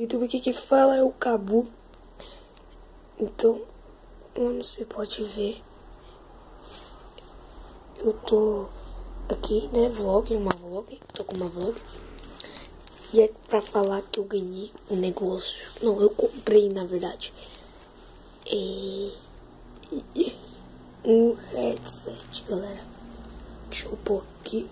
YouTube aqui que fala é o Cabu. Então, como você pode ver, eu tô aqui, né, tô com uma vlog. E é pra falar que eu ganhei um negócio. Não, eu comprei, na verdade. Um headset, galera. Deixa eu pôr aqui.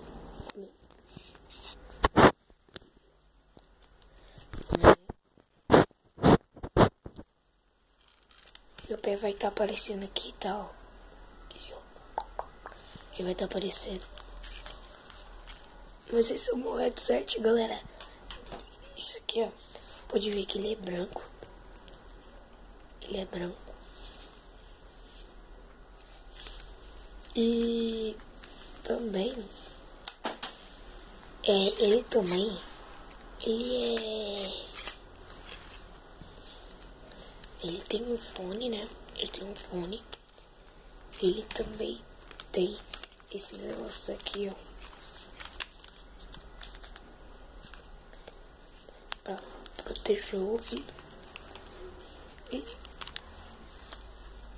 Meu pé vai estar aparecendo aqui e tal. Ele vai estar aparecendo. Mas esse é o meu headset, galera. Isso aqui, ó. Pode ver que ele é branco. Ele é branco. E também ele também ele tem um fone, né? Ele tem um fone. Ele também tem esses negócios aqui, ó, pra proteger o ouvido. E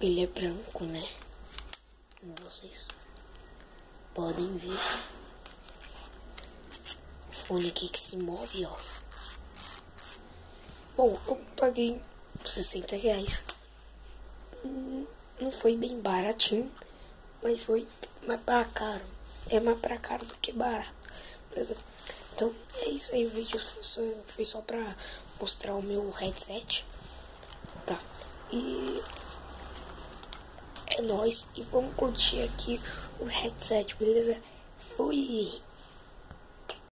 ele é branco, né? Como vocês podem ver. O fone aqui que se move, ó. Bom, eu paguei R$60. Não foi bem baratinho, mas foi mais pra caro. É mais pra caro do que barato. Beleza? Então é isso aí, o vídeo foi só pra mostrar o meu headset. Tá? E é nóis. E vamos curtir aqui o headset, beleza? Fui!